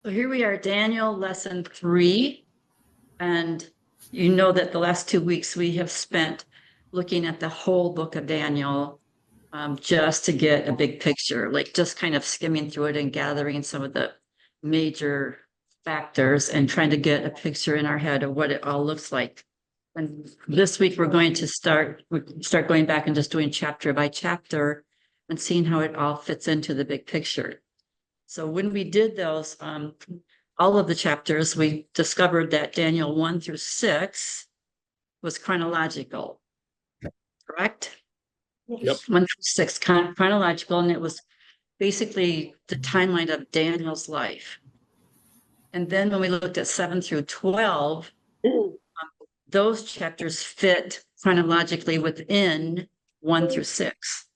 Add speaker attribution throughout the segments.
Speaker 1: So here we are, Daniel lesson 3. And you know that the last 2 weeks we have spent looking at the whole book of Daniel, just to get a big picture, like just kind of skimming through it and gathering some of the major factors and trying to get a picture in our head of what it all looks like. And this week we're going to start going back and just doing chapter by chapter and seeing how it all fits into the big picture. So when we did those, all of the chapters, we discovered that Daniel 1 through 6 was chronological, correct?
Speaker 2: Yep.
Speaker 1: 1 through 6, chronological, and it was basically the timeline of Daniel's life. And then when we looked at 7 through 12, those chapters fit chronologically within 1 through 6.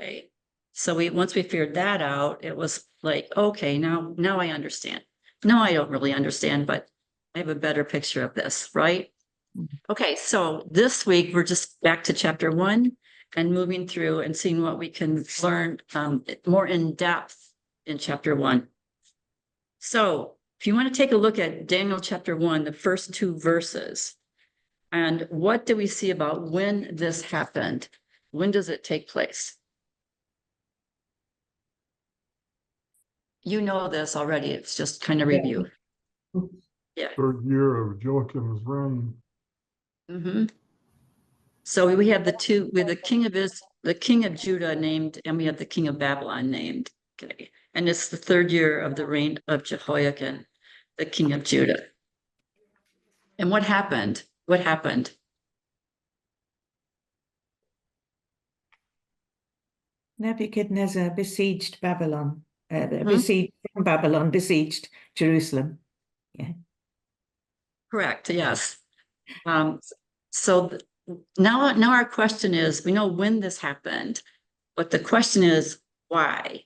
Speaker 1: Okay. So once we figured that out, it was like, okay, now I understand. No, I don't really understand, but I have a better picture of this, right? Okay, so this week we're just back to chapter 1 and moving through and seeing what we can learn more in depth in chapter 1. So if you want to take a look at Daniel chapter 1, the first 2 verses, and what do we see about when this happened? When does it take place? You know this already. It's just kind of review. Yeah.
Speaker 2: Third year of Joachim's reign.
Speaker 1: Mm-hmm. So we have the king of Judah named, and we have the king of Babylon named. Okay. And it's the 3rd year of the reign of Jehoiakim, the king of Judah. And what happened? What happened?
Speaker 3: Nebuchadnezzar besieged Babylon, besieged Jerusalem. Yeah.
Speaker 1: Correct. Yes. So now our question is, we know when this happened, but the question is why?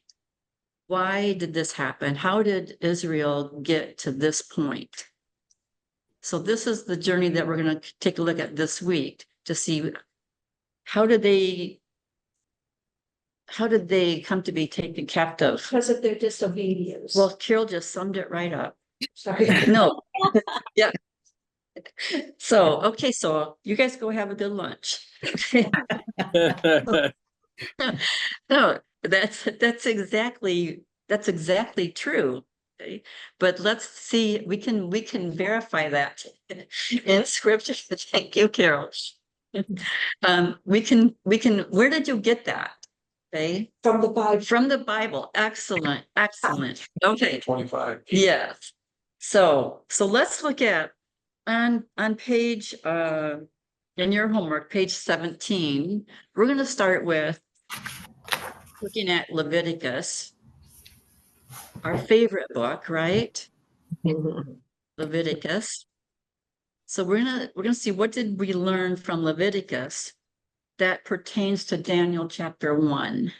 Speaker 1: Why did this happen? How did Israel get to this point? So this is the journey that we're going to take a look at this week to see how did they come to be taken captive?
Speaker 4: Because of their disobedience.
Speaker 1: Well, Carol just summed it right up.
Speaker 4: Sorry.
Speaker 1: No. Yeah. So, okay, so you guys go have a good lunch. No, that's exactly true. Okay. But let's see, we can verify that in scripture. Thank you, Carol. We can, where did you get that? Okay.
Speaker 4: From the Bible.
Speaker 1: From the Bible. Excellent. Okay.
Speaker 2: 25.
Speaker 1: Yes. So let's look at on page in your homework, page 17. We're going to start with looking at Leviticus, our favorite book, right? Leviticus. So we're gonna see, what did we learn from Leviticus that pertains to Daniel chapter 1.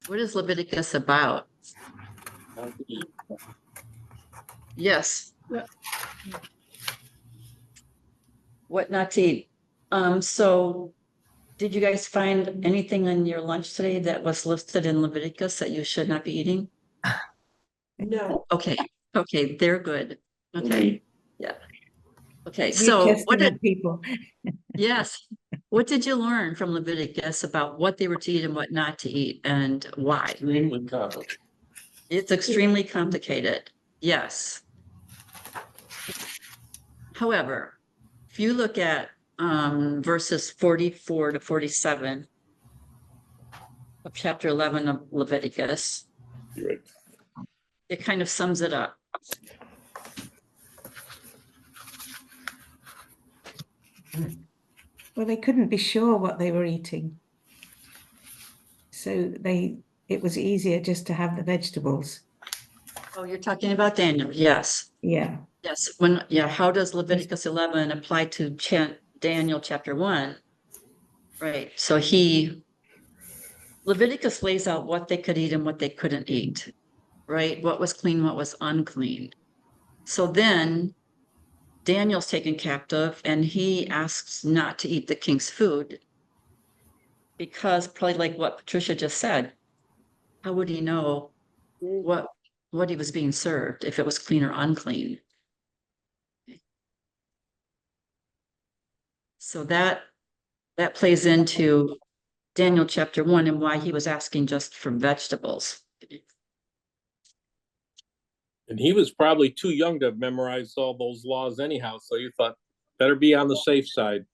Speaker 1: What is Leviticus about? Yes. What not to eat. So did you guys find anything in your lunch today that was listed in Leviticus that you should not be eating?
Speaker 4: No.
Speaker 1: Okay, they're good. Okay, yeah. Okay,
Speaker 3: New
Speaker 1: so
Speaker 3: Testament people.
Speaker 1: yes, what did you learn from Leviticus about what they were to eat and what not to eat and why?
Speaker 2: Extremely complicated.
Speaker 1: It's extremely complicated, yes. However, if you look at verses 44 to 47 of chapter 11 of Leviticus,
Speaker 2: Right.
Speaker 1: it kind of sums it up.
Speaker 3: Well, they couldn't be sure what they were eating. So it was easier just to have the vegetables.
Speaker 1: Oh, you're talking about Daniel, yes.
Speaker 3: Yeah.
Speaker 1: Yes, how does Leviticus 11 apply to Daniel chapter 1? Right, so Leviticus lays out what they could eat and what they couldn't eat, right? What was clean, what was unclean. So then Daniel's taken captive and he asks not to eat the king's food. Because probably like what Patricia just said, how would he know what he was being served, if it was clean or unclean? So that plays into Daniel chapter 1 and why he was asking just for vegetables.
Speaker 5: And he was probably too young to have memorized all those laws anyhow. So you thought, better be on the safe side.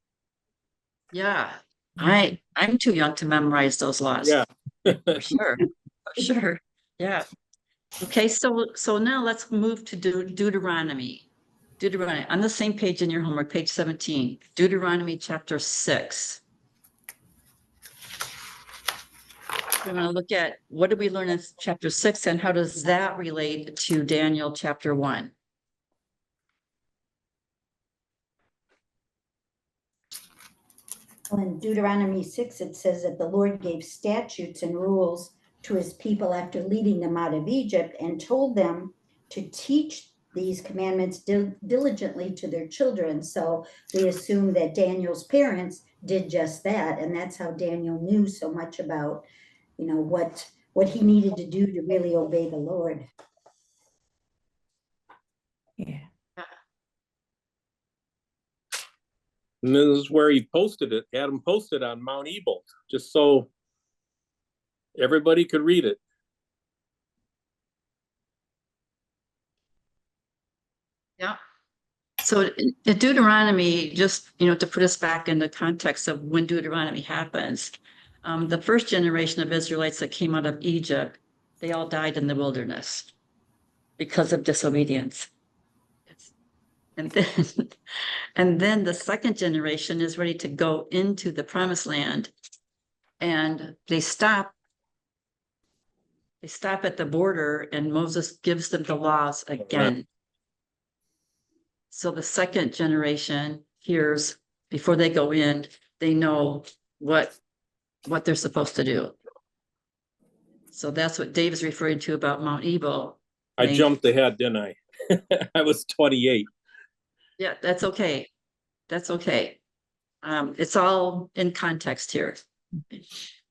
Speaker 1: Yeah, I'm too young to memorize those laws.
Speaker 5: Yeah.
Speaker 1: For sure, for sure. Yeah. Okay, so now let's move to Deuteronomy. Deuteronomy, on the same page in your homework, page 17, Deuteronomy chapter 6. We're going to look at what did we learn in chapter 6 and how does that relate to Daniel chapter 1?
Speaker 6: Well, in Deuteronomy 6, it says that the Lord gave statutes and rules to his people after leading them out of Egypt and told them to teach these commandments diligently to their children. So we assume that Daniel's parents did just that. And that's how Daniel knew so much about, what he needed to do to really obey the Lord.
Speaker 3: Yeah.
Speaker 5: And this is where he posted it. Adam posted on Mount Ebal, just so everybody could read it.
Speaker 1: Yeah. So in Deuteronomy, just, to put us back in the context of when Deuteronomy happens, the first generation of Israelites that came out of Egypt, they all died in the wilderness because of disobedience. And then the second generation is ready to go into the promised land, and they stop at the border, and Moses gives them the laws again. So the second generation hears, before they go in, they know what they're supposed to do. So that's what Dave is referring to about Mount Ebal.
Speaker 5: I jumped ahead, didn't I? I was 28.
Speaker 1: Yeah, that's okay. That's okay. It's all in context here.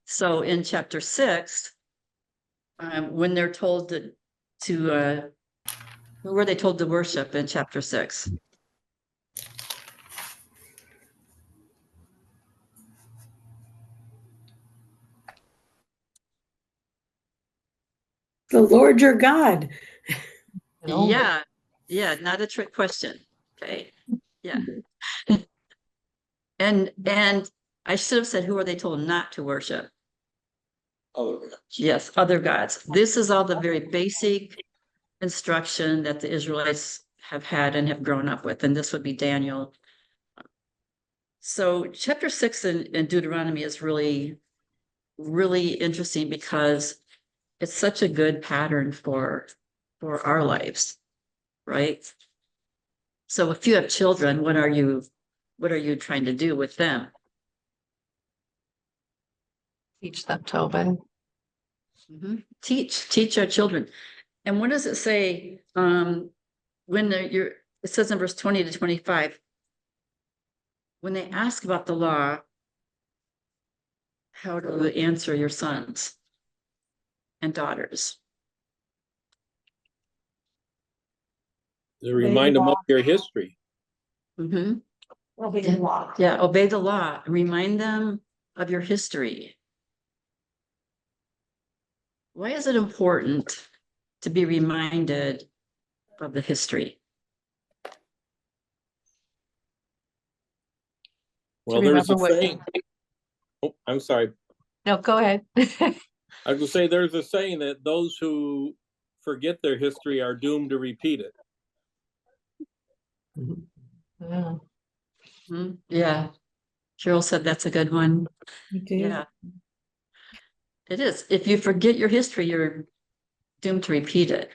Speaker 1: So in chapter 6, when they're told who were they told to worship in chapter 6?
Speaker 4: The Lord your God.
Speaker 1: Yeah, not a trick question. Okay, yeah. And I should have said, who are they told not to worship? Yes, other gods. This is all the very basic instruction that the Israelites have had and have grown up with, and this would be Daniel. So chapter 6 in Deuteronomy is really, really interesting because it's such a good pattern for our lives, right? So if you have children, what are you trying to do with them?
Speaker 7: Teach them to obey.
Speaker 1: Teach our children. And what does it say? It says in verse 20 to 25, when they ask about the law, how do you answer your sons and daughters?
Speaker 5: To remind them of your history.
Speaker 1: Mm-hmm.
Speaker 4: Obey the law.
Speaker 1: Yeah, obey the law. Remind them of your history. Why is it important to be reminded of the history?
Speaker 5: Well, there's a
Speaker 7: remember what-
Speaker 5: saying. Oh, I'm sorry.
Speaker 7: No, go ahead.
Speaker 5: I was gonna say there's a saying that those who forget their history are doomed to repeat it.
Speaker 7: Yeah.
Speaker 1: Yeah. Cheryl said that's a good one.
Speaker 3: You do.
Speaker 1: Yeah. It is. If you forget your history, you're doomed to repeat it.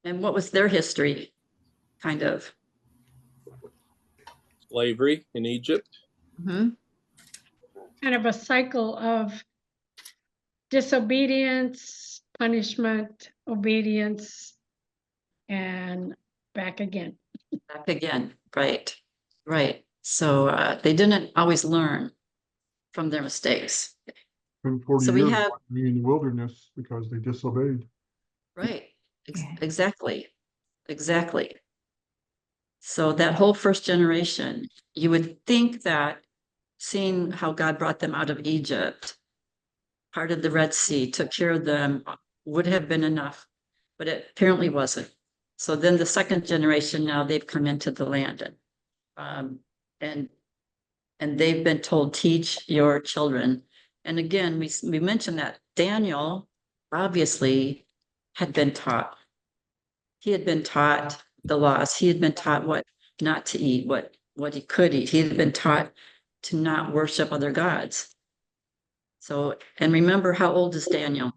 Speaker 1: And what was their history? Kind of.
Speaker 5: Slavery in Egypt.
Speaker 1: Mhm.
Speaker 8: Kind of a cycle of disobedience, punishment, obedience, and back again.
Speaker 1: Back again. Right. Right. So they didn't always learn from their mistakes.
Speaker 2: Been 40
Speaker 1: So we
Speaker 2: years
Speaker 1: have-
Speaker 2: being in the wilderness because they disobeyed.
Speaker 1: Right.
Speaker 3: Yeah.
Speaker 1: Exactly. Exactly. So that whole first generation, you would think that seeing how God brought them out of Egypt, part of the Red Sea, took care of them, would have been enough, but it apparently wasn't. So then the second generation, now they've come into the land and they've been told, teach your children. And again, we mentioned that Daniel obviously had been taught. He had been taught the laws. He had been taught what not to eat, what he could eat. He had been taught to not worship other gods. So, and remember, how old is Daniel?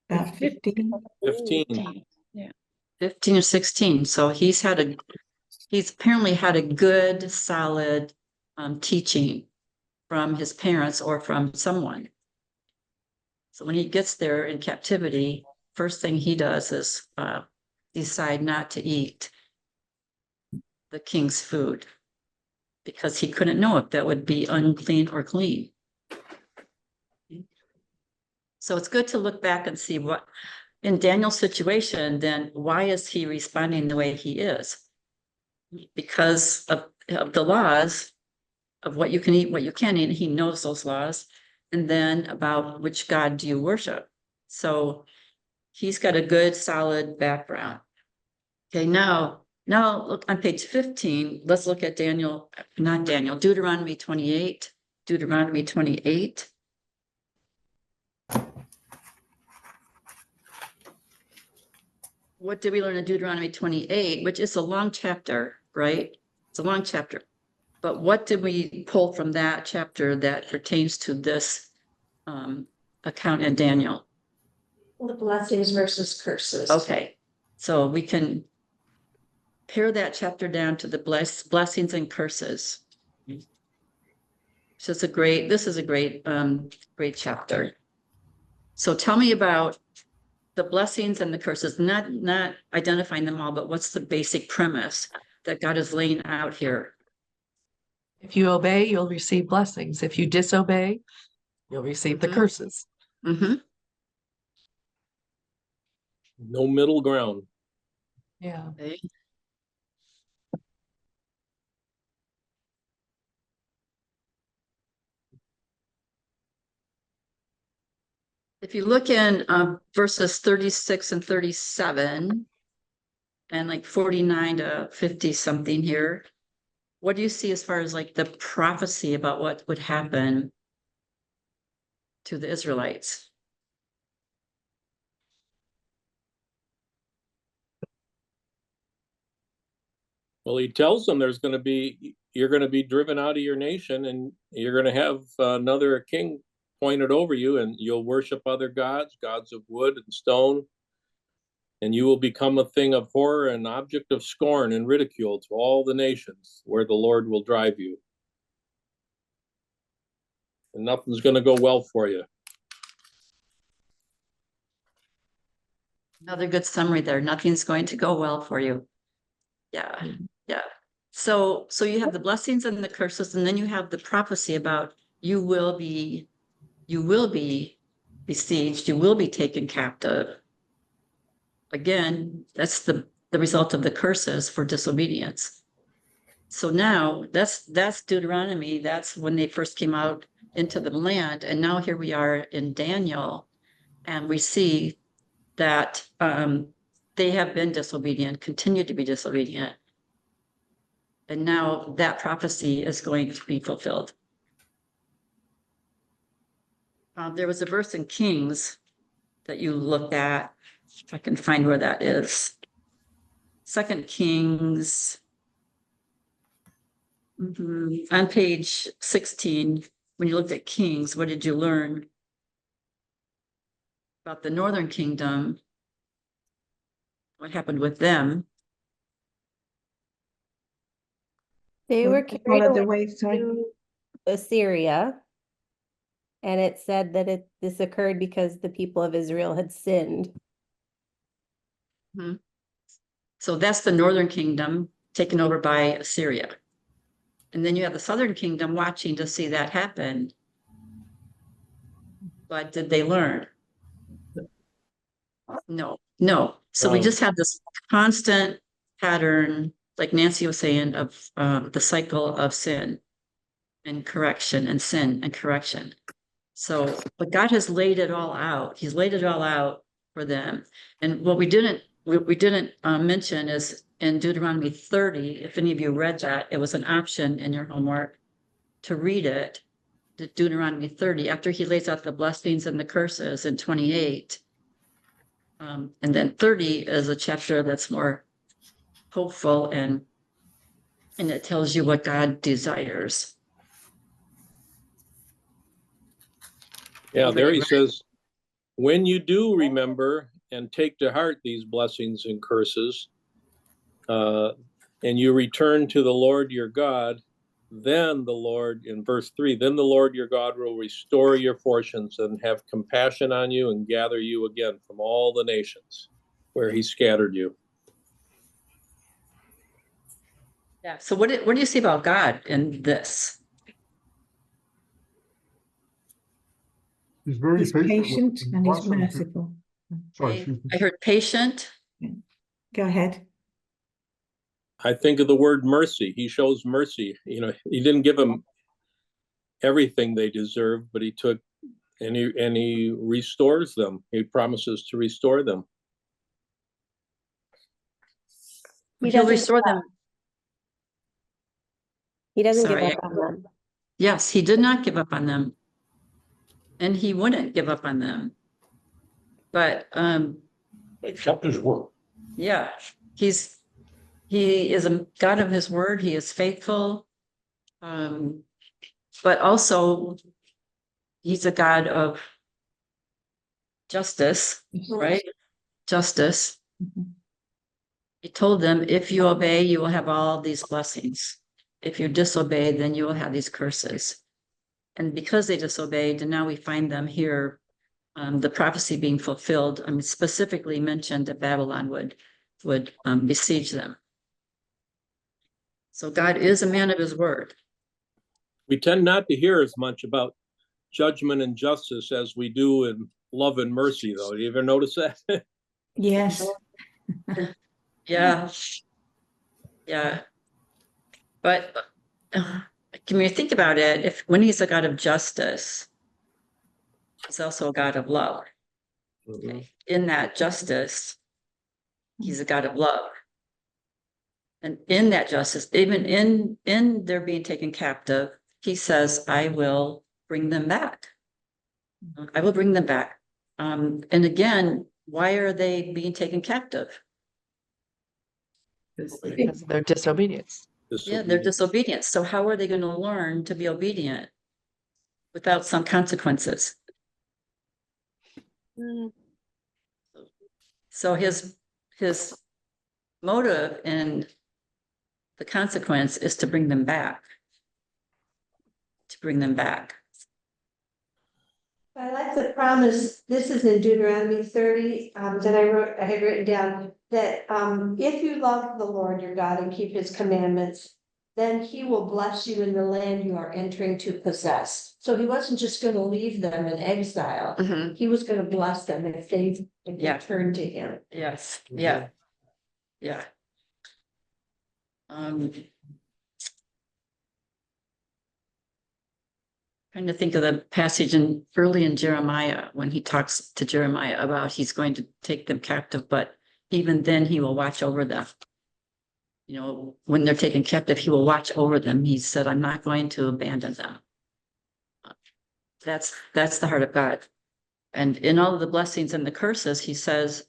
Speaker 3: About 15.
Speaker 5: 15.
Speaker 1: 15 or 16. So he's apparently had a good, solid teaching from his parents or from someone. So when he gets there in captivity, first thing he does is decide not to eat the king's food because he couldn't know if that would be unclean or clean. So it's good to look back and see what, in Daniel's situation, then why is he responding the way he is? Because of the laws of what you can eat, what you can't eat. He knows those laws. And then about which God do you worship? So he's got a good, solid background. Okay, now look on page 15. Let's look at Deuteronomy 28. Deuteronomy 28. What did we learn in Deuteronomy 28, which is a long chapter, right? It's a long chapter. But what did we pull from that chapter that pertains to this account in Daniel?
Speaker 4: The blessings versus curses.
Speaker 1: Okay, so we can pare that chapter down to the blessings and curses. So this is a great chapter. So tell me about the blessings and the curses, not identifying them all, but what's the basic premise that God is laying out here?
Speaker 7: If you obey, you'll receive blessings. If you disobey, you'll receive the
Speaker 1: Mhm.
Speaker 7: curses.
Speaker 1: Mm-hmm.
Speaker 5: No middle ground.
Speaker 7: Yeah.
Speaker 1: Okay. If you look in verses 36 and 37 and like 49 to 50 something here, what do you see as far as like the prophecy about what would happen to the Israelites?
Speaker 5: Well, he tells them you're going to be driven out of your nation and you're going to have another king pointed over you and you'll worship other gods, gods of wood and stone. And you will become a thing of horror and object of scorn and ridicule to all the nations where the Lord will drive you. And nothing's going to go well for you.
Speaker 1: Another good summary there. Nothing's going to go well for you. Yeah, yeah. So you have the blessings and the curses, and then you have the prophecy about you will be besieged, you will be taken captive. Again, that's the result of the curses for disobedience. So now that's Deuteronomy. That's when they first came out into the land. And now here we are in Daniel, and we see that they have been disobedient, continue to be disobedient. And now that prophecy is going to be fulfilled. There was a verse in Kings that you looked at, if I can find where that is. 2 Kings, on page 16, when you looked at Kings, what did you learn about the northern kingdom? What happened with them?
Speaker 9: They were
Speaker 3: They
Speaker 9: carried
Speaker 3: followed the
Speaker 9: away
Speaker 3: way, sorry.
Speaker 9: to Assyria. And it said that this occurred because the people of Israel had sinned.
Speaker 1: So that's the northern kingdom taken over by Assyria. And then you have the southern kingdom watching to see that happen. But did they learn? No, no. So we just have this constant pattern, like Nancy was saying, of the cycle of sin and correction and sin and correction. So, but God has laid it all out. He's laid it all out for them. And what we didn't mention is in Deuteronomy 30, if any of you read that, it was an option in your homework to read it, Deuteronomy 30, after he lays out the blessings and the curses in 28. And then 30 is a chapter that's more hopeful and it tells you what God desires.
Speaker 5: Yeah, there he says, when you do remember and take to heart these blessings and curses, and you return to the Lord your God, then the Lord, in verse 3, then the Lord your God will restore your fortunes and have compassion on you and gather you again from all the nations where he scattered you.
Speaker 1: Yeah. So what do you see about God in this?
Speaker 2: He's very
Speaker 3: He's
Speaker 2: patient. with
Speaker 3: patient
Speaker 2: them,
Speaker 3: and he's
Speaker 2: blessing them.
Speaker 3: merciful.
Speaker 2: Sorry, excuse me.
Speaker 1: I heard patient.
Speaker 3: Go ahead.
Speaker 5: I think of the word mercy. He shows mercy. You know, he didn't give them everything they deserved, but he took and he restores them. He promises to restore them.
Speaker 1: He'll restore them.
Speaker 9: He doesn't
Speaker 1: Sorry.
Speaker 9: give up on them.
Speaker 1: Yes, he did not give up on them. And he wouldn't give up on them. But
Speaker 5: Except his word.
Speaker 1: yeah, he is a God of his word. He is faithful. But also he's a God of justice, right? Justice. He told them, if you obey, you will have all these blessings. If you disobey, then you will have these curses. And because they disobeyed, and now we find them here, the prophecy being fulfilled, specifically mentioned that Babylon would besiege them. So God is a man of his word.
Speaker 5: We tend not to hear as much about judgment and justice as we do in love and mercy, though. You ever notice that?
Speaker 3: Yes.
Speaker 1: Yeah. Yeah. But can you think about it? When he's a God of justice, he's also a God of love. Okay. In that justice, he's a God of love. And in that justice, even in their being taken captive, he says, I will bring them back. I will bring them back. And again, why are they being taken captive?
Speaker 7: Because of their disobedience.
Speaker 1: Yeah, they're disobedient. So how are they going to learn to be obedient without some consequences? So his motive and the consequence is to bring them back. To bring them back.
Speaker 4: I like the promise, this is in Deuteronomy 30, that I had written down, that if you love the Lord your God and keep his commandments, then he will bless you in the land you are entering to possess. So he wasn't just going to leave them in exile. He was going to bless them if they turn to him.
Speaker 1: Yes. Yeah. Yeah. Trying to think of the passage early in Jeremiah when he talks to Jeremiah about he's going to take them captive, but even then he will watch over them. You know, when they're taken captive, he will watch over them. He said, I'm not going to abandon them. That's the heart of God. And in all of the blessings and the curses, he says,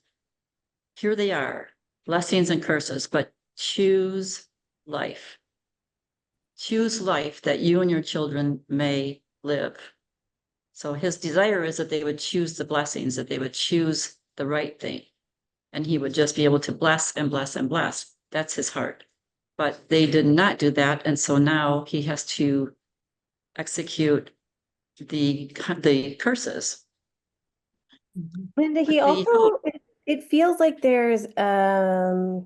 Speaker 1: here they are, blessings and curses, but choose life. Choose life that you and your children may live. So his desire is that they would choose the blessings, that they would choose the right thing. And he would just be able to bless and bless and bless. That's his heart. But they did not do that. And so now he has to execute the curses.
Speaker 9: Linda, he also, it feels like there's, I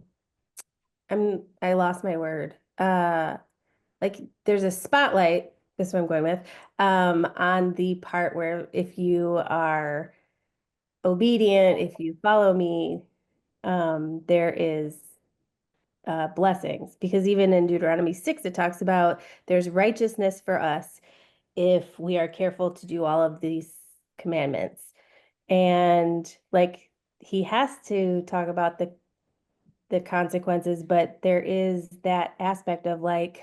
Speaker 9: lost my word. like there's a spotlight, this is what I'm going with, on the part where if you are obedient, if you follow me, there is blessings. Because even in Deuteronomy 6, it talks about there's righteousness for us if we are careful to do all of these commandments. And like he has to talk about the consequences, but there is that aspect of like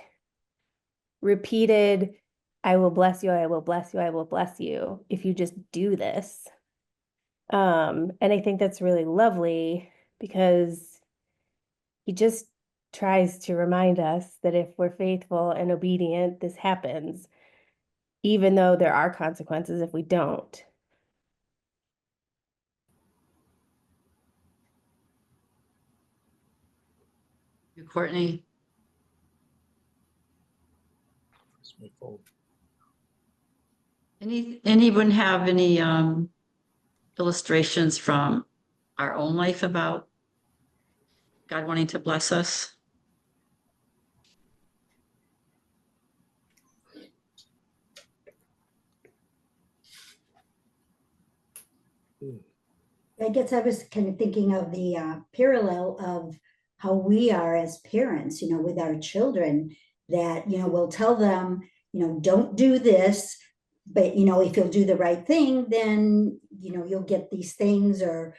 Speaker 9: repeated, I will bless you, I will bless you, I will bless you if you just do this. And I think that's really lovely because he just tries to remind us that if we're faithful and obedient, this happens, even though there are consequences if we don't.
Speaker 1: Courtney, anyone have any illustrations from our own life about God wanting to bless us?
Speaker 6: I guess I was kind of thinking of the parallel of how we are as parents, with our children, that, we'll tell them, don't do this, but, if you'll do the right thing, then, you'll get these things, or,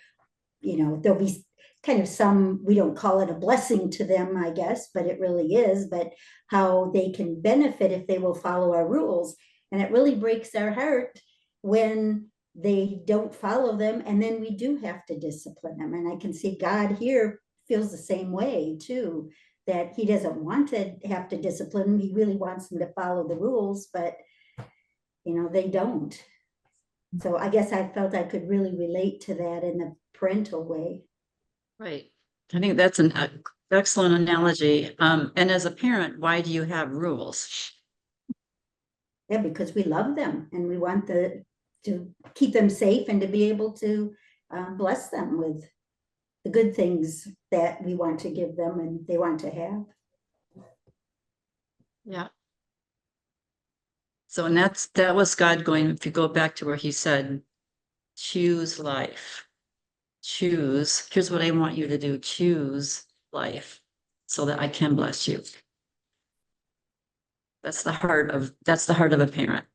Speaker 6: there'll be kind of some, we don't call it a blessing to them, I guess, but it really is, but how they can benefit if they will follow our rules. And it really breaks our heart when they don't follow them, and then we do have to discipline them. And I can see God here feels the same way too, that he doesn't want to have to discipline them. He really wants them to follow the rules, but they don't. So I guess I felt I could really relate to that in the parental way.
Speaker 1: Right. I think that's an excellent analogy. And as a parent, why do you have rules?
Speaker 6: Yeah, because we love them and we want to keep them safe and to be able to bless them with the good things that we want to give them and they want to have.
Speaker 1: Yeah. So, and that was God going, if you go back to where he said, choose life, here's what I want you to do, choose life so that I can bless you. That's the heart of a parent.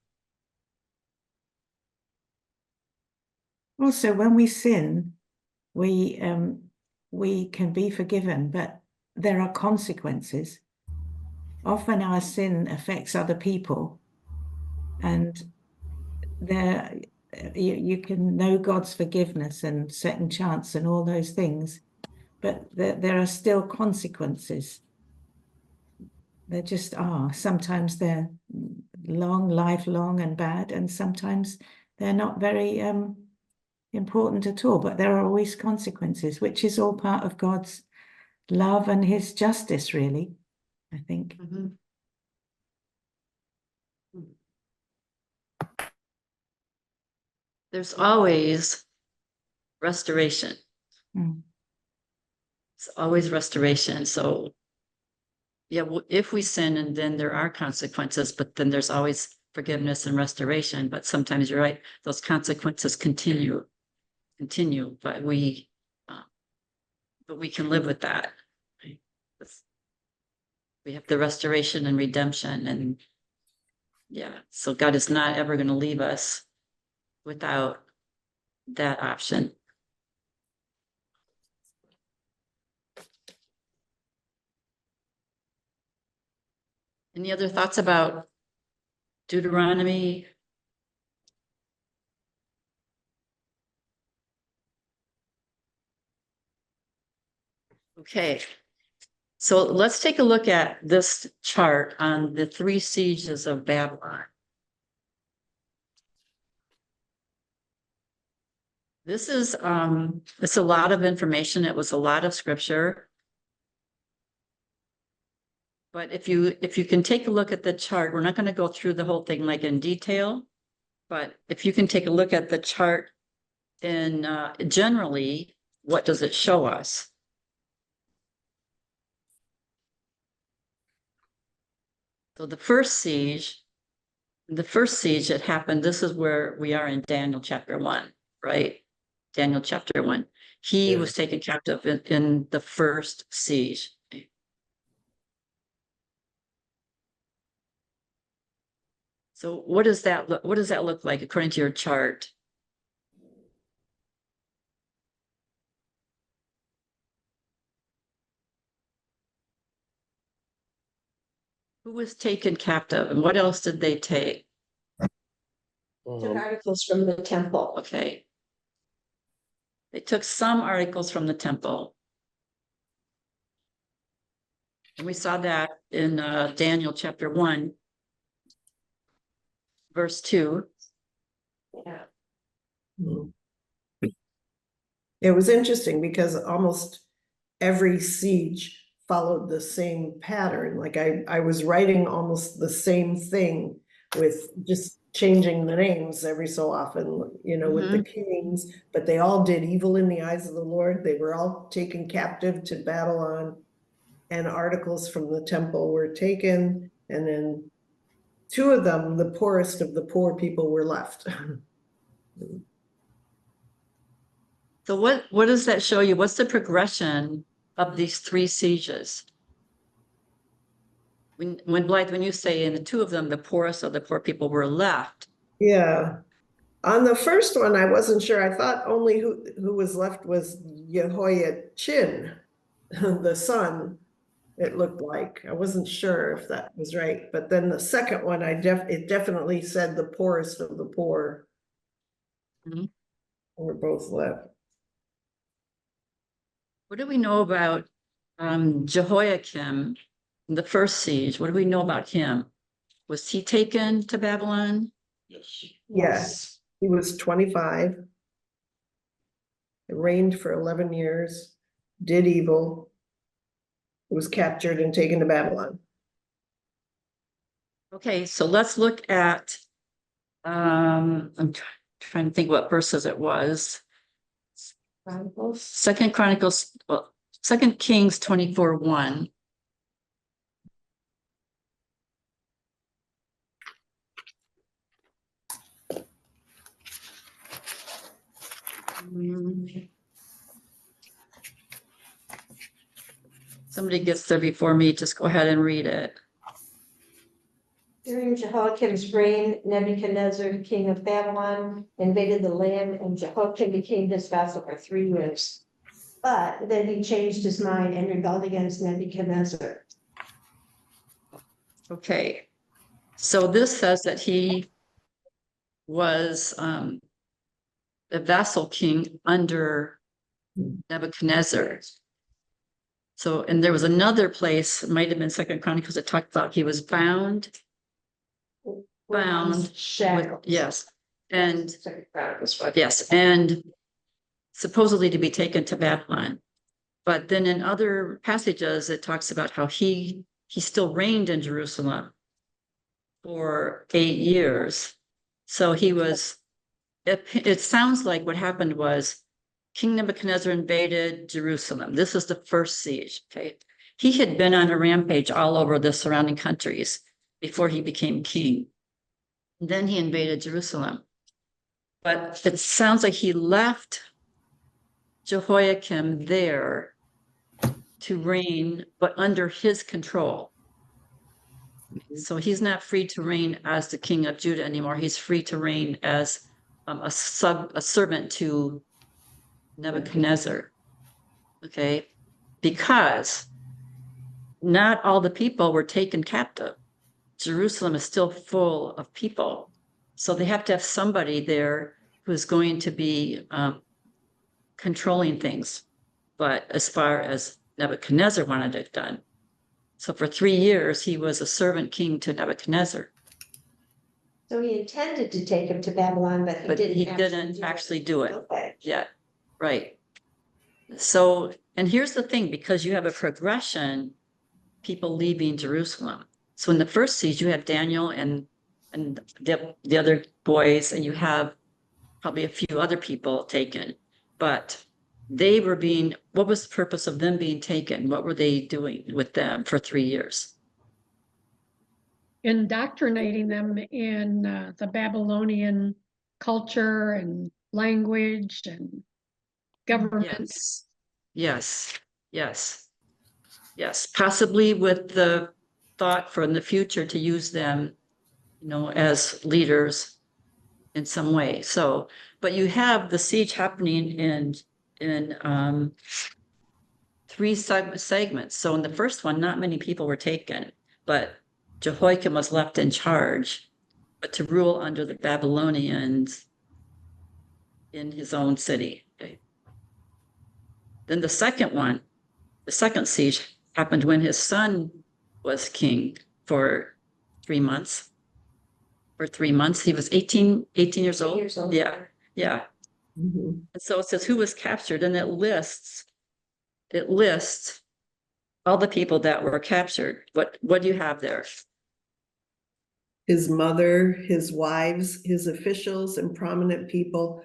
Speaker 3: Also, when we sin, we can be forgiven, but there are consequences. Often our sin affects other people, and there you can know God's forgiveness and second chance and all those things, but there are still consequences. There just are. Sometimes they're lifelong and bad, and sometimes they're not very important at all, but there are always consequences, which is all part of God's love and his justice, really, I think.
Speaker 1: Mm-hmm. There's always restoration. It's always restoration. So yeah, if we sin and then there are consequences, but then there's always forgiveness and restoration. But sometimes you're right, those consequences continue, but we can live with that. Right? We have the restoration and redemption, and yeah, so God is not ever going to leave us without that option. Any other thoughts about Deuteronomy? Okay, so let's take a look at this chart on the 3 sieges of Babylon. This is it's a lot of information. It was a lot of scripture. But if you can take a look at the chart, we're not going to go through the whole thing like in detail, but if you can take a look at the chart in generally, what does it show us? So the first siege that happened, this is where we are in Daniel chapter 1, right? Daniel chapter 1. He was taken captive in the first siege. So what does that look like according to your chart? Who was taken captive and what else did they take?
Speaker 4: Took articles from the temple.
Speaker 1: Okay. They took some articles from the temple. And we saw that in Daniel chapter 1, verse 2.
Speaker 4: Yeah.
Speaker 10: It was interesting because almost every siege followed the same pattern. Like I was writing almost the same thing with just changing the names every so often, you know, with the kings, but they all did evil in the eyes of the Lord. They were all taken captive to Babylon, and articles from the temple were taken, and then two of them, the poorest of the poor people, were left.
Speaker 1: So what does that show you? What's the progression of these 3 sieges? When Blythe, when you say in the 2 of them, the poorest of the poor people were left.
Speaker 10: Yeah. On the first one, I wasn't sure. I thought only who was left was Jehoiachin, the son, it looked like. I wasn't sure if that was right. But then the second one, it definitely said the poorest of the poor were both left.
Speaker 1: What do we know about Jehoiakim, the first siege? What do we know about him? Was he taken to Babylon?
Speaker 10: Yes. He was 25. Reigned for 11 years, did evil, was captured and taken to Babylon.
Speaker 1: Okay, so let's look at, I'm trying to think what verses it was. Second Kings 24:1. Somebody gets there before me, just go ahead and read it.
Speaker 4: During Jehoiakim's reign, Nebuchadnezzar, king of Babylon, invaded the land, and Jehoiakim became his vassal for 3 years. But then he changed his mind and rebelled against Nebuchadnezzar.
Speaker 1: Okay, so this says that he was a vassal king under Nebuchadnezzar. So, and there was another place, it might have been Second Chronicles, that talked about he was bound.
Speaker 4: Shackles.
Speaker 1: Yes, and
Speaker 4: Second Chronicles 5.
Speaker 1: yes, and supposedly to be taken to Babylon. But then in other passages, it talks about how he still reigned in Jerusalem for 8 years. So he was, it sounds like what happened was King Nebuchadnezzar invaded Jerusalem. This is the first siege, okay? He had been on a rampage all over the surrounding countries before he became king. And then he invaded Jerusalem. But it sounds like he left Jehoiakim there to reign, but under his control. So he's not free to reign as the king of Judah anymore. He's free to reign as a servant to Nebuchadnezzar. Okay, because not all the people were taken captive. Jerusalem is still full of people, so they have to have somebody there who's going to be controlling things. But as far as Nebuchadnezzar wanted it done, so for 3 years he was a servant king to Nebuchadnezzar.
Speaker 4: So he intended to take him to Babylon, but he didn't
Speaker 1: actually do it
Speaker 4: Okay.
Speaker 1: yet. Right. So, and here's the thing, because you have a progression, people leaving Jerusalem. So in the first siege, you have Daniel and the other boys, and you have probably a few other people taken, but they were being, what was the purpose of them being taken? What were they doing with them for 3 years?
Speaker 8: indoctrinating them in the Babylonian culture and language and government.
Speaker 1: Yes, yes, yes, yes, possibly with the thought for in the future to use them, you know, as leaders in some way. So, but you have the siege happening in three segments. So in the first one, not many people were taken, but Jehoiakim was left in charge, but to rule under the Babylonians in his own city. Okay. Then the second one, the second siege happened when his son was king for 3 months. For 3 months, he was 18 years old. Yeah, yeah.
Speaker 10: Mhm.
Speaker 1: And so it says who was captured, and it lists all the people that were captured. What do you have there?
Speaker 10: His mother, his wives, his officials and prominent people,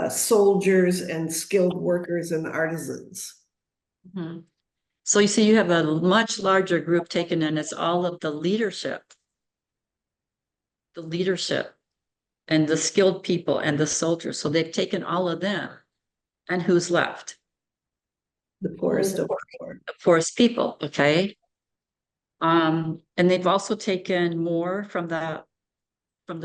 Speaker 10: soldiers and skilled workers and artisans.
Speaker 1: Mhm. So you see, you have a much larger group taken in. It's all of the leadership and the skilled people and the soldiers. So they've taken all of them. And who's left?
Speaker 10: The poorest of the poor.
Speaker 1: The poorest people, okay? And they've also taken more from the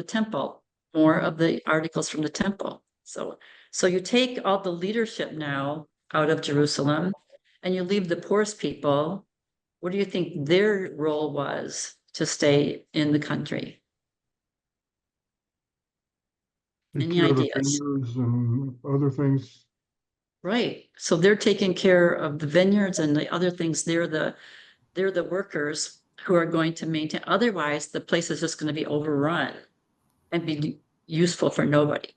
Speaker 1: temple, more of the articles from the temple. So you take all the leadership now out of Jerusalem and you leave the poorest people. What do you think their role was to stay in the country?
Speaker 2: Take
Speaker 1: Any
Speaker 2: care of the
Speaker 1: ideas?
Speaker 2: vineyards and other things.
Speaker 1: Right. So they're taking care of the vineyards and the other things. They're the workers who are going to maintain. Otherwise, the place is just going to be overrun and be useful for nobody.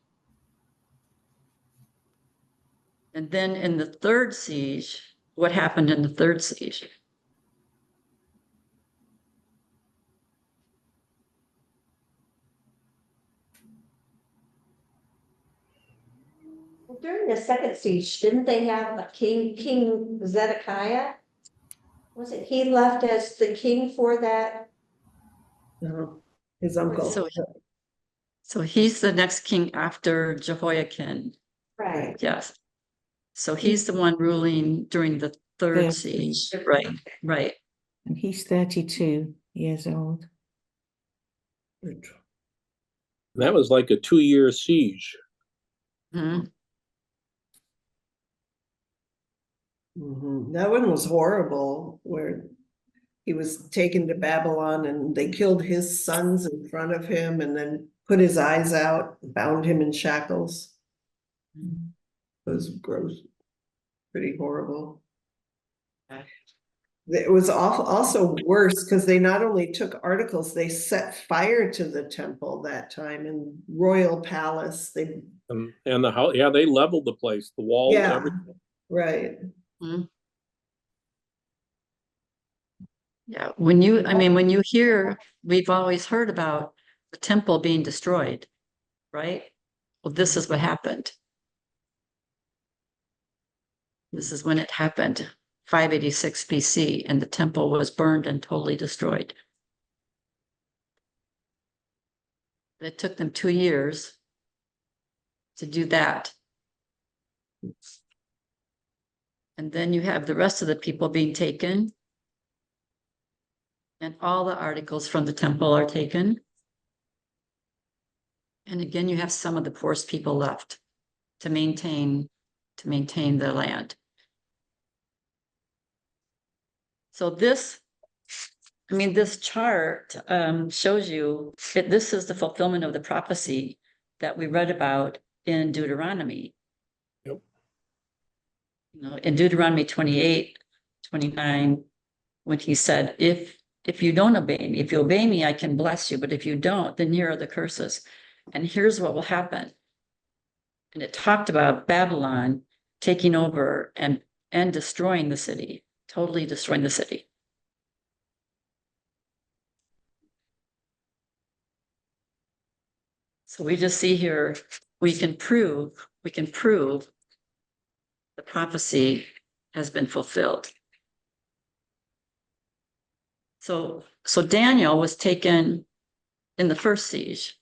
Speaker 1: And then in the third siege, what happened in the third siege?
Speaker 4: During the second siege, didn't they have a King Zedekiah? Was it he left as the king for that?
Speaker 10: No, his uncle.
Speaker 1: So he's the next king after Jehoiakim.
Speaker 4: Right.
Speaker 1: Yes. So he's the one ruling during the third siege. Right, right.
Speaker 3: And he's 32 years old.
Speaker 5: That was like a 2-year siege.
Speaker 1: Mhm.
Speaker 10: Mhm. That one was horrible, where he was taken to Babylon and they killed his sons in front of him and then put his eyes out, bound him in shackles. It was gross, pretty horrible. It was also worse because they not only took articles, they set fire to the temple that time in royal palace. They
Speaker 5: And the house, yeah, they leveled the place, the walls,
Speaker 10: yeah,
Speaker 5: everything.
Speaker 10: right.
Speaker 1: Mhm. Yeah, when you hear, we've always heard about the temple being destroyed, right? Well, this is what happened. This is when it happened, 586 BC, and the temple was burned and totally destroyed. It took them 2 years to do that. And then you have the rest of the people being taken. And all the articles from the temple are taken. And again, you have some of the poorest people left to maintain the land. So this chart shows you that this is the fulfillment of the prophecy that we read about in Deuteronomy.
Speaker 5: Yep.
Speaker 1: You know, in Deuteronomy 28:29, when he said, if you don't obey me, if you obey me, I can bless you, but if you don't, then here are the curses. And here's what will happen. And it talked about Babylon taking over and destroying the city, totally destroying the city. So we just see here, we can prove the prophecy has been fulfilled. So so Daniel was taken in the first siege.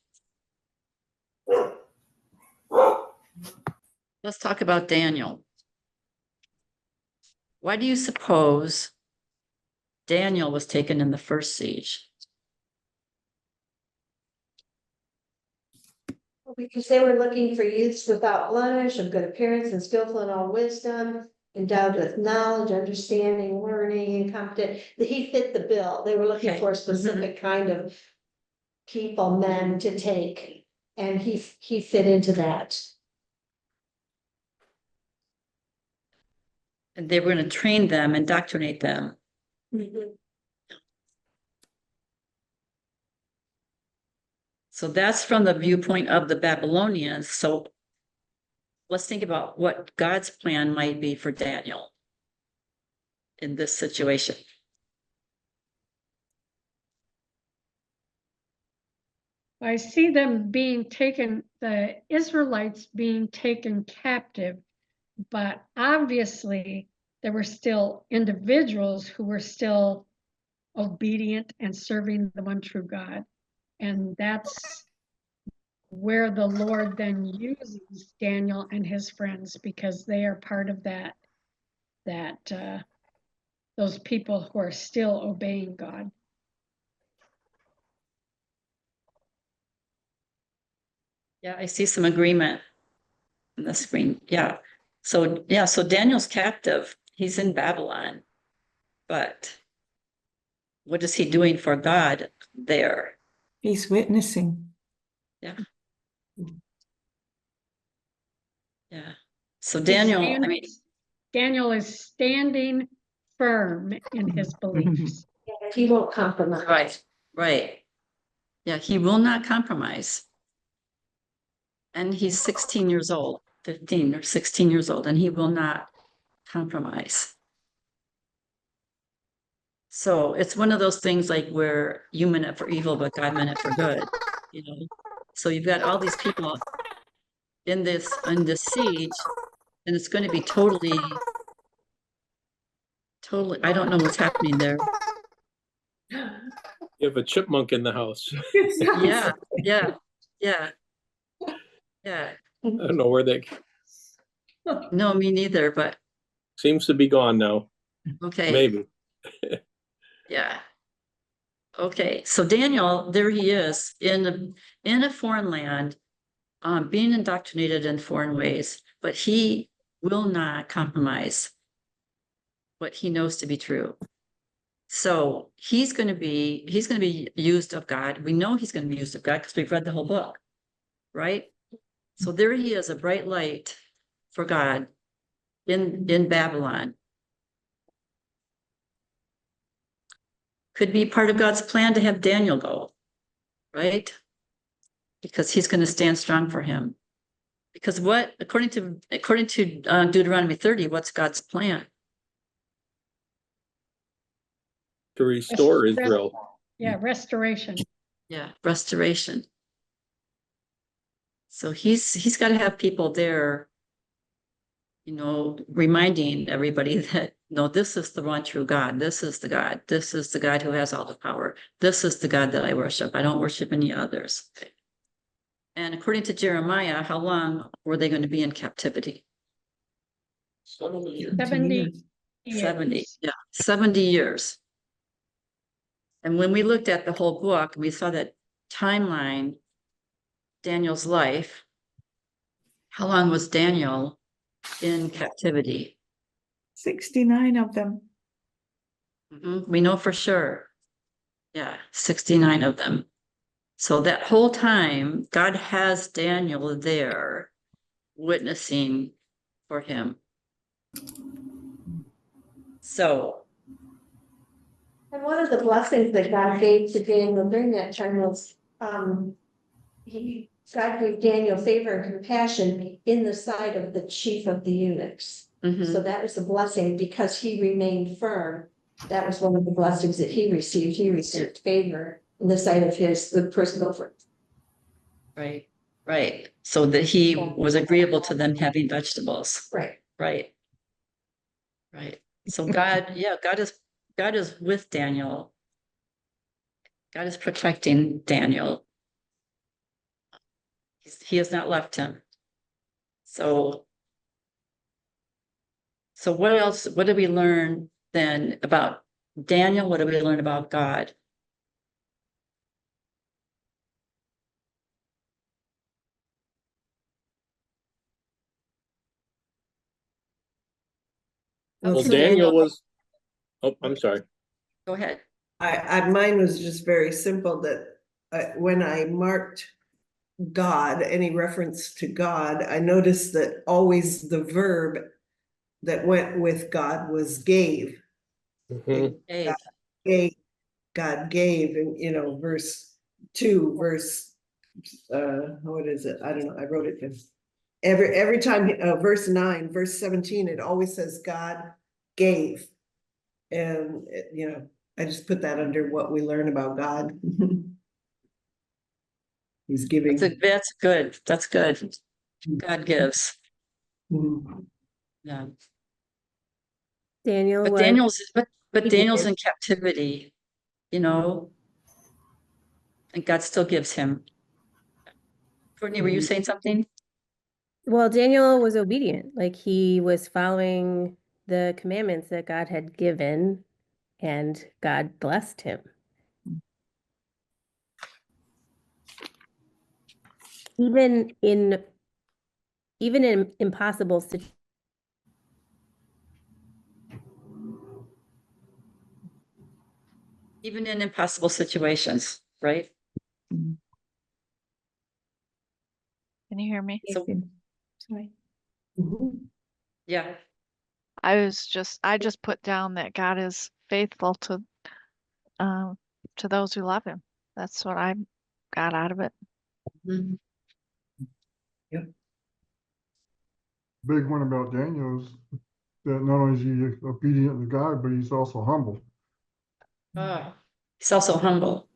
Speaker 1: Let's talk about Daniel. Why do you suppose Daniel was taken in the first siege?
Speaker 4: Because they were looking for youths without blemish, of good appearance and skillful in all wisdom, endowed with knowledge, understanding, learning, and competent. He fit the bill. They were looking
Speaker 1: Okay.
Speaker 4: for a specific kind of people, men to take, and he fit into that.
Speaker 1: And they were going to train them, indoctrinate them. So that's from the viewpoint of the Babylonians. So let's think about what God's plan might be for Daniel in this situation.
Speaker 8: I see them being taken, the Israelites being taken captive, but obviously there were still individuals who were still obedient and serving the one true God. And that's where the Lord then uses Daniel and his friends, because they are part of those people who are still obeying God.
Speaker 1: Yeah, I see some agreement on the screen. Yeah. So Daniel's captive. He's in Babylon. But what is he doing for God there?
Speaker 3: He's witnessing.
Speaker 1: Yeah. Yeah. So Daniel, I mean,
Speaker 8: Daniel is standing firm in his beliefs.
Speaker 4: He won't compromise.
Speaker 1: right. Yeah, he will not compromise. And he's 16 years old, 15 or 16 years old, and he will not compromise. So it's one of those things like where you meant it for evil, but God meant it for good, you know? So you've got all these people in this siege, and it's going to be totally, I don't know what's happening there.
Speaker 5: You have a chipmunk in the house.
Speaker 1: Yeah.
Speaker 5: I don't know where they
Speaker 1: No, me neither, but
Speaker 5: seems to be gone now.
Speaker 1: okay.
Speaker 5: Maybe.
Speaker 1: Yeah. Okay, so Daniel, there he is in a foreign land, being indoctrinated in foreign ways, but he will not compromise what he knows to be true. So he's going to be used of God. We know he's going to be used of God because we've read the whole book, right? So there he is, a bright light for God in Babylon. Could be part of God's plan to have Daniel go, right? Because he's going to stand strong for him. Because what, according to Deuteronomy 30, what's God's plan?
Speaker 5: To restore Israel.
Speaker 8: Yeah, restoration.
Speaker 1: Yeah, restoration. So he's got to have people there, you know, reminding everybody that, no, this is the one true God. This is the God. This is the God who has all the power. This is the God that I worship. I don't worship any others. Okay. And according to Jeremiah, how long were they going to be in captivity?
Speaker 8: 70 years.
Speaker 1: 70, yeah, 70 years. And when we looked at the whole book, we saw that timeline, Daniel's life. How long was Daniel in captivity?
Speaker 3: 69 of them.
Speaker 1: We know for sure. Yeah, 69 of them. So that whole time, God has Daniel there witnessing for him. So.
Speaker 4: And one of the blessings that God gave to Daniel during that time was, God gave Daniel favor and compassion in the sight of the chief of the eunuchs. So that was a blessing because he remained firm. That was one of the blessings that he received. He received favor in the sight of the person over.
Speaker 1: Right. So that he was agreeable to them having vegetables. Right. So God is with Daniel God is protecting Daniel. He has not left him. So what else, what did we learn then about Daniel? What did we learn about God?
Speaker 5: Well,
Speaker 3: so
Speaker 5: Daniel was, oh, I'm sorry.
Speaker 1: Go ahead.
Speaker 10: Mine was just very simple that when I marked God, any reference to God, I noticed that always the verb that went with God was gave.
Speaker 5: Mhm.
Speaker 1: Hey,
Speaker 10: God gave, and verse 2, what is it? I don't know. I wrote it down. Every time, verse 9, verse 17, it always says God gave. And I just put that under what we learn about God. He's giving.
Speaker 1: that's good. That's good. God gives.
Speaker 10: Mhm.
Speaker 1: Yeah.
Speaker 9: Daniel
Speaker 1: But
Speaker 9: was
Speaker 1: Daniel's
Speaker 9: obedient.
Speaker 1: in captivity, and God still gives him. Courtney, were you saying something?
Speaker 9: Well, Daniel was obedient. Like he was following the commandments that God had given, and God blessed him. Even in impossible situations.
Speaker 1: Even in impossible situations, right?
Speaker 11: Can you hear me?
Speaker 1: So,
Speaker 3: Sorry.
Speaker 10: Mhm.
Speaker 1: yeah.
Speaker 11: I just put down that God is faithful to those who love him. That's what I got out of it.
Speaker 1: Mhm.
Speaker 2: Big one about Daniel is that not only is he obedient to God, but he's also humble.
Speaker 1: He's also humble.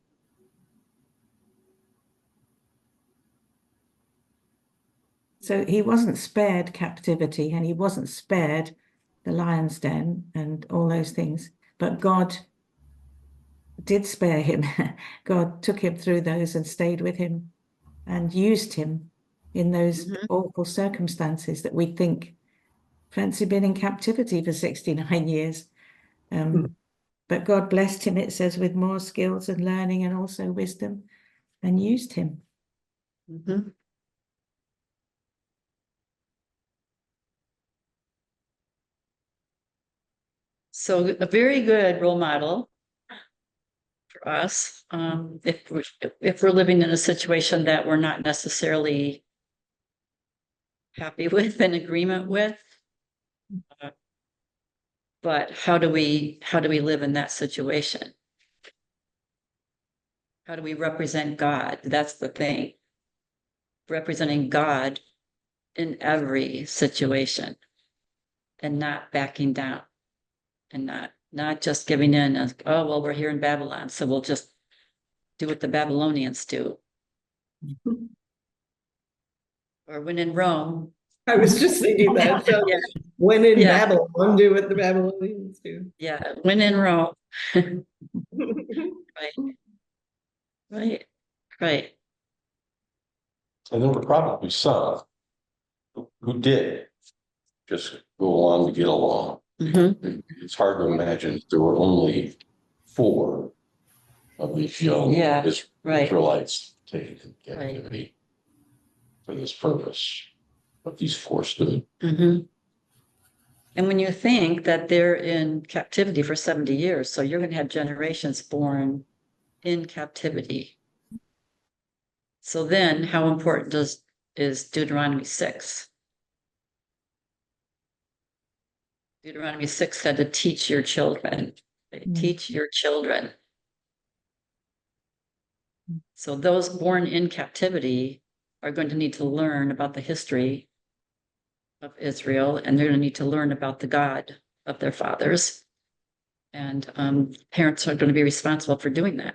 Speaker 3: So he wasn't spared captivity, and he wasn't spared the lion's den and all those things, but God did spare him. God took him through those and stayed with him and used him in those
Speaker 1: Mhm.
Speaker 3: awful circumstances that we think, fancy being in captivity for 69 years. But God blessed him, it says, with more skills and learning and also wisdom, and used him.
Speaker 1: Mhm. So a very good role model for us, if we're living in a situation that we're not necessarily happy with, in agreement with, but how do we live in that situation? How do we represent God? That's the thing. Representing God in every situation and not backing down and not just giving in as, oh, well, we're here in Babylon, so we'll just do what the Babylonians do. Or when in Rome.
Speaker 10: I was just thinking that. So
Speaker 1: Yeah.
Speaker 10: when in
Speaker 1: Yeah.
Speaker 10: Babylon, do what the Babylonians do.
Speaker 1: Yeah, when in Rome. Right. Right. Right.
Speaker 12: And there were probably some who did just go along to get along.
Speaker 1: Mhm.
Speaker 12: It's hard to imagine that there were only 4 of these young
Speaker 1: Yeah, right.
Speaker 12: Israelites taken in captivity for this purpose, but these 4 stood.
Speaker 1: Mhm. And when you think that they're in captivity for 70 years, so you're going to have generations born in captivity. So then how important is Deuteronomy 6? Deuteronomy 6 said to teach your children. Teach your children. So those born in captivity are going to need to learn about the history of Israel, and they're going to need to learn about the God of their fathers. And parents are going to be responsible for doing that.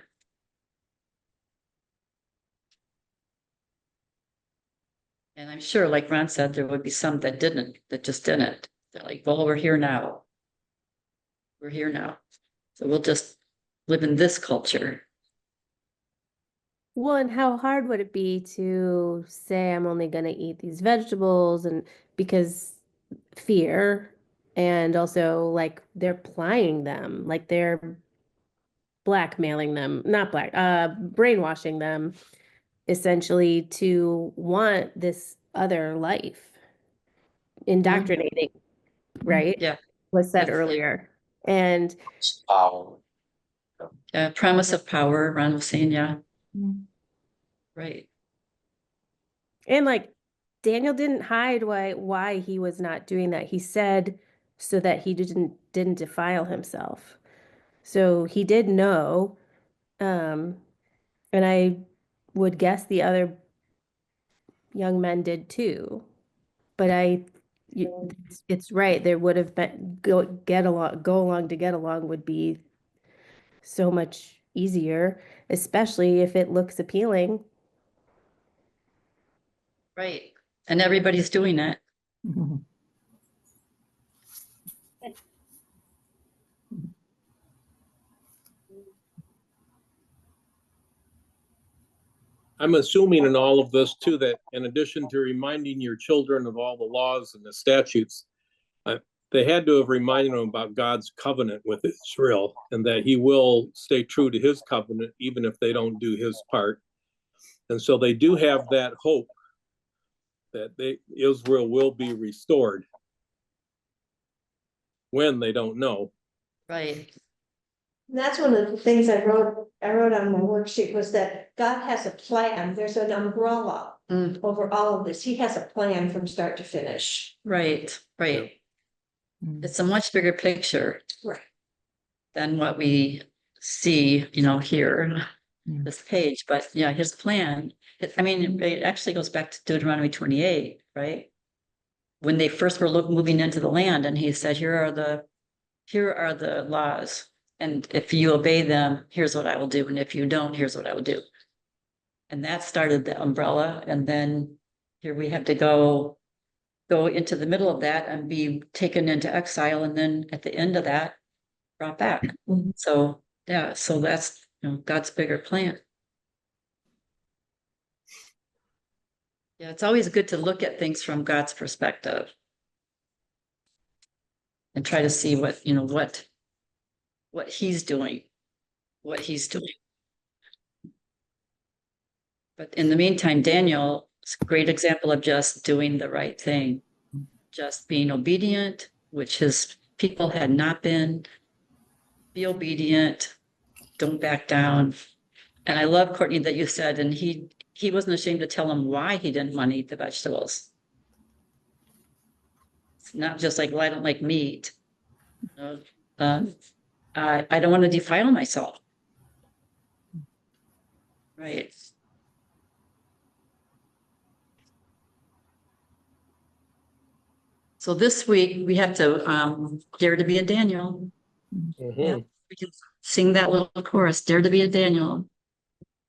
Speaker 1: And I'm sure, like Ron said, there would be some that just didn't. They're like, well, we're here now. We're here now. So we'll just live in this culture.
Speaker 9: Well, and how hard would it be to say I'm only going to eat these vegetables and because fear and also like they're plying them, like they're blackmailing them, not brainwashing them essentially to want this other life, indoctrinating, right?
Speaker 1: Yeah.
Speaker 9: Was said
Speaker 1: That's-
Speaker 9: earlier. And
Speaker 12: Power.
Speaker 1: Promise of power, Ron was saying, yeah, right.
Speaker 9: like Daniel didn't hide why he was not doing that. He said so that he didn't defile himself. So he did know, and I would guess the other young men did too. But it's right. There would have been go along to get along would be so much easier, especially if it looks appealing.
Speaker 1: Right. And everybody's doing it.
Speaker 5: I'm assuming in all of this too, that in addition to reminding your children of all the laws and the statutes, they had to have reminded them about God's covenant with Israel and that he will stay true to his covenant, even if they don't do his part. And so they do have that hope that Israel will be restored when they don't know.
Speaker 1: Right.
Speaker 4: And that's one of the things I wrote on my worksheet was that God has a plan. There's an umbrella over all of this. He has a plan from start to finish.
Speaker 1: Right. Right. It's a much bigger picture.
Speaker 4: Right.
Speaker 1: Than what we see, here on this page. But yeah, his plan, it actually goes back to Deuteronomy 28, right? When they first were moving into the land, and he said, here are the laws. And if you obey them, here's what I will do. And if you don't, here's what I will do. And that started the umbrella. And then here we have to go into the middle of that and be taken into exile. And then at the end of that, brought back. So yeah, so that's God's bigger plan. Yeah, it's always good to look at things from God's perspective and try to see what he's doing, But in the meantime, Daniel is a great example of just doing the right thing, just being obedient, which his people had not been. Be obedient, don't back down. And I love, Courtney, that you said, and he wasn't ashamed to tell him why he didn't want to eat the vegetables. It's not just like, well, I don't like meat. I don't want to defile myself. Right. So this week we have to dare to be a Daniel. Yeah, we can sing that little chorus, dare to be a Daniel.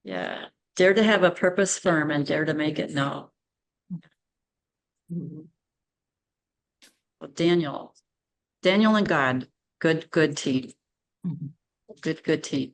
Speaker 1: Yeah, dare to have a purpose firm and dare to make it known. Well, Daniel and God, good team. Good team.